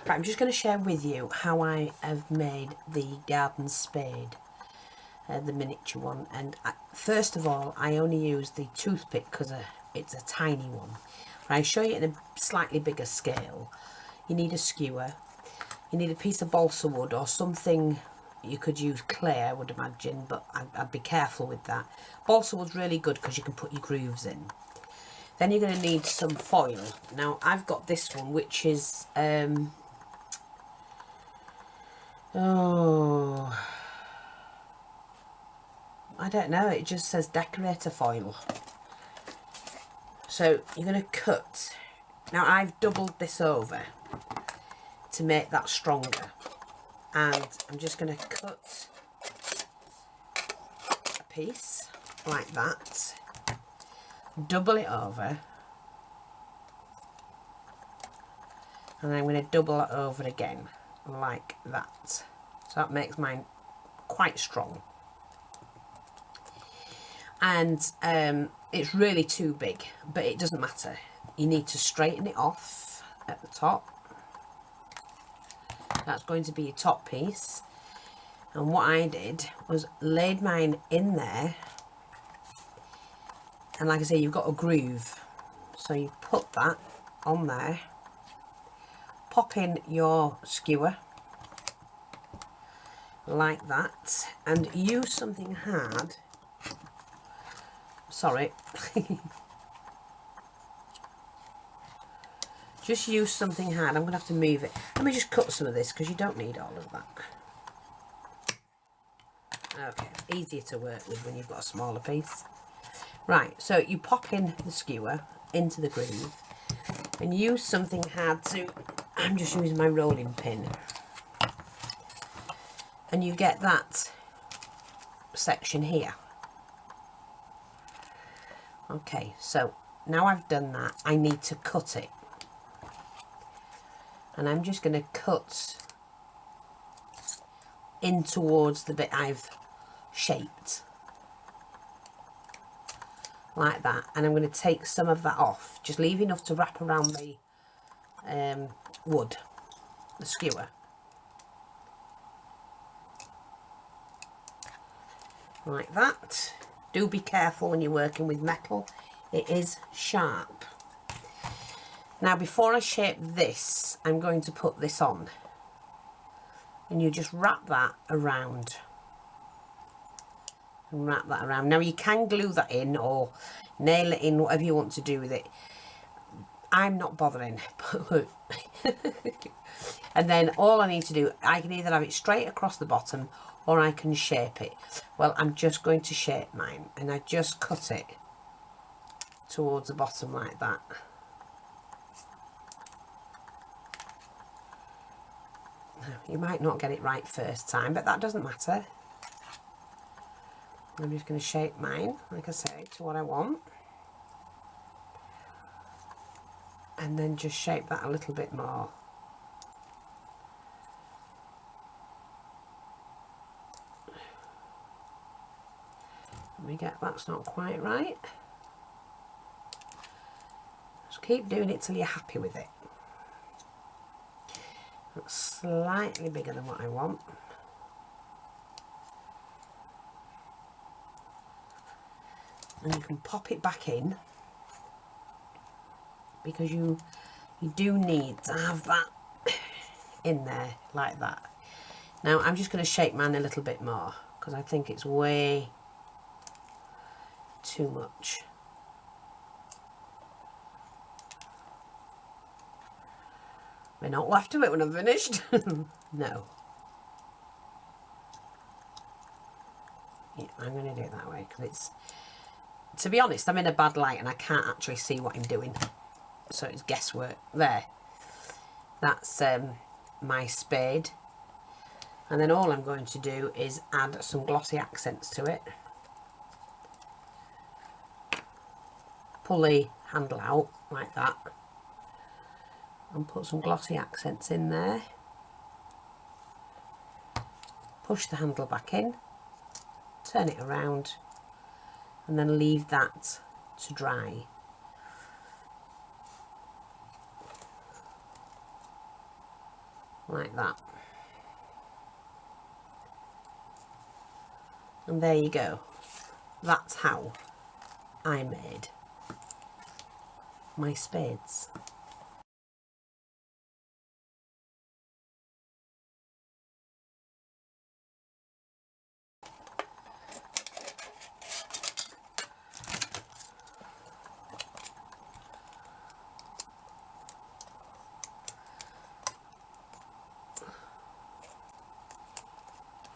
Right, I'm just going to share with you how I have made the garden spade, the miniature one. And first of all, I only use the toothpick because it's a tiny one. I show you in a slightly bigger scale. You need a skewer, you need a piece of balsa wood or something. You could use clay, I would imagine, but I'd be careful with that. Balsa wood's really good because you can put your grooves in. Then you're going to need some foil. Now I've got this one, which is oh, I don't know, it just says decorator foil. So you're going to cut. Now I've doubled this over to make that stronger, and I'm just going to cut a piece like that, double it over, and I'm going to double it over again like that. So that makes mine quite strong. And it's really too big, but it doesn't matter. You need to straighten it off at the top. That's going to be your top piece. And what I did was laid mine in there, and like I say, you've got a groove, so you put that on there, pop in your skewer like that, and use something hard. Sorry. Just use something hard. I'm going to have to move it. Let me just cut some of this because you don't need all of that. Okay, easier to work with when you've got a smaller piece. Right, so you pop in the skewer into the groove and use something hard to... I'm just using my rolling pin. And you get that section here. Okay, so now I've done that, I need to cut it. And I'm just going to cut in towards the bit I've shaped. Like that. And I'm going to take some of that off. Just leave enough to wrap around the wood, the skewer. Like that. Do be careful when you're working with metal. It is sharp. Now before I shape this, I'm going to put this on. And you just wrap that around. And wrap that around. Now you can glue that in or nail it in, whatever you want to do with it. I'm not bothering. And then all I need to do, I can either have it straight across the bottom or I can shape it. Well, I'm just going to shape mine, and I just cut it towards the bottom like that. You might not get it right first time, but that doesn't matter. I'm just going to shape mine, like I say, to what I want. And then just shape that a little bit more. Let me get, that's not quite right. Just keep doing it till you're happy with it. That's slightly bigger than what I want. And you can pop it back in, because you do need to have that in there like that. Now I'm just going to shape mine a little bit more because I think it's way too much. We're not left to it when I'm finished. No. Yeah, I'm going to do it that way because it's, to be honest, I'm in a bad light and I can't actually see what I'm doing. So it's guesswork. There. That's my spade. And then all I'm going to do is add some glossy accents to it. Pull the handle out like that. And put some glossy accents in there. Push the handle back in. Turn it around. And then leave that to dry. like that. And there you go. That's how I made my spades.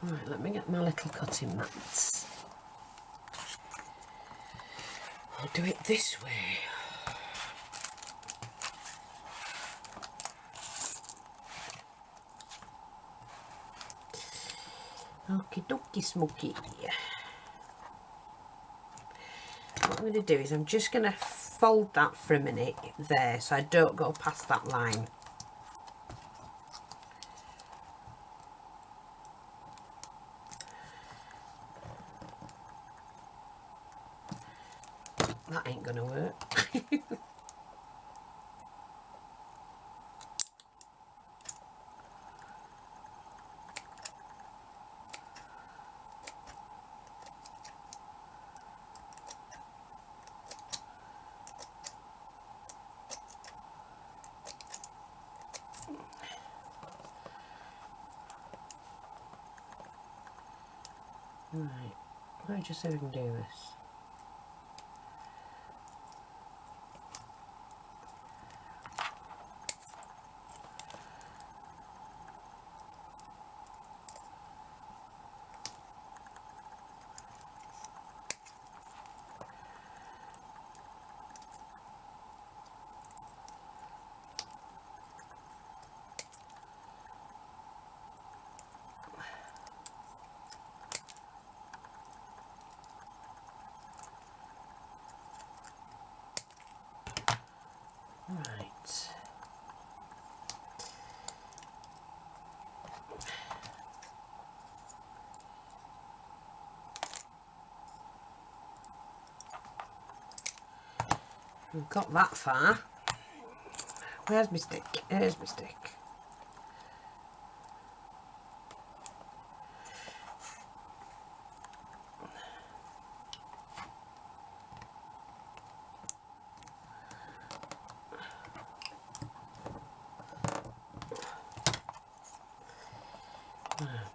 Right, let me get my little cutting mats. I'll do it this way. Okie dokie smoky. What I'm going to do is I'm just going to fold that for a minute there so I don't go past that line. That ain't going to work. Right, let me just see if we can do this. Right. We've got that far. Where's my stick? Here's my stick.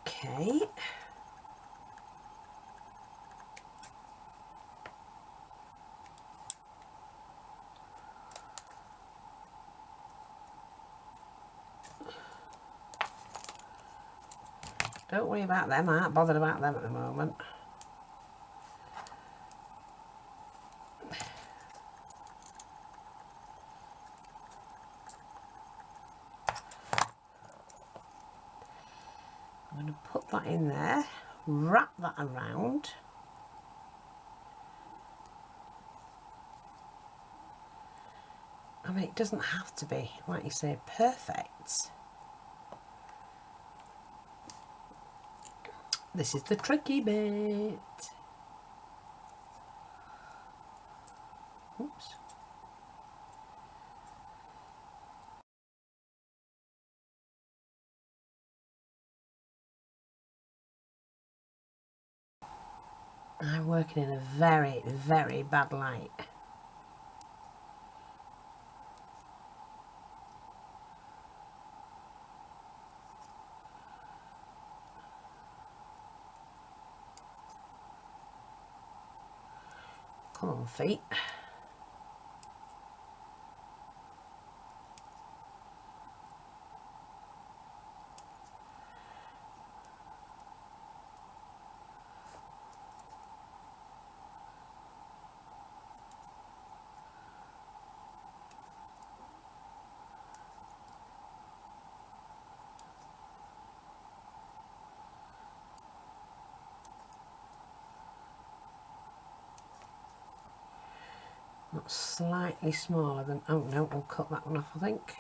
Okay. Don't worry about them, I ain't bothered about them at the moment. I'm going to put that in there, wrap that around. I mean, it doesn't have to be, like you say, perfect. This is the tricky bit. Oops. I'm working in a very, very bad light. Come on, feet. Not slightly smaller than, oh no, we'll cut that one off, I think.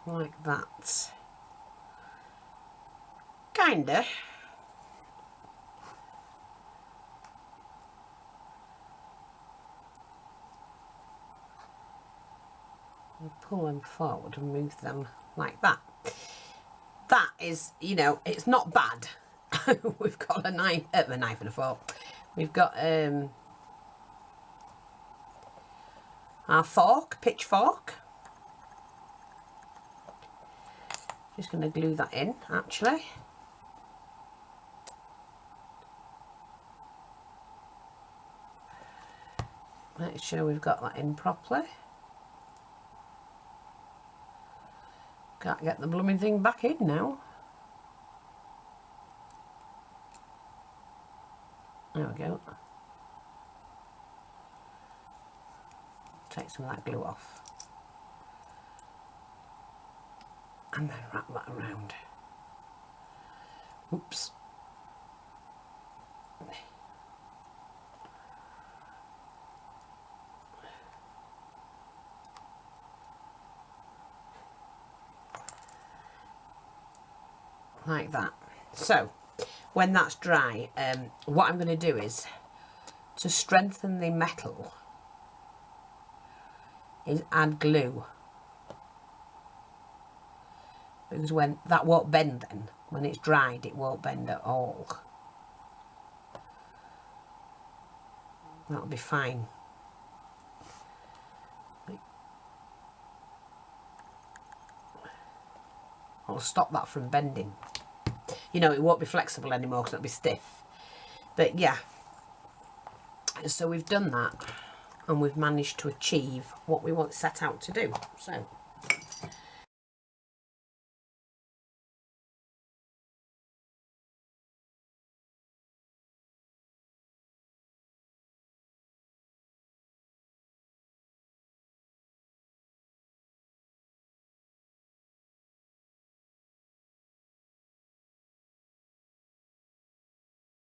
Like that. Kinda. You pull them forward and move them like that. That is, you know, it's not bad. We've got a knife and a fork. We've got our fork, pitchfork. Just going to glue that in, actually. Make sure we've got that in properly. Can't get the blooming thing back in now. There we go. Take some of that glue off. And then wrap that around. Oops. Like that. So when that's dry, what I'm going to do is to strengthen the metal is add glue, because when that won't bend, then when it's dried it won't bend at all. That'll be fine. I'll stop that from bending. You know, it won't be flexible anymore because it'll be stiff. But yeah, so we've done that and we've managed to achieve what we want set out to do. So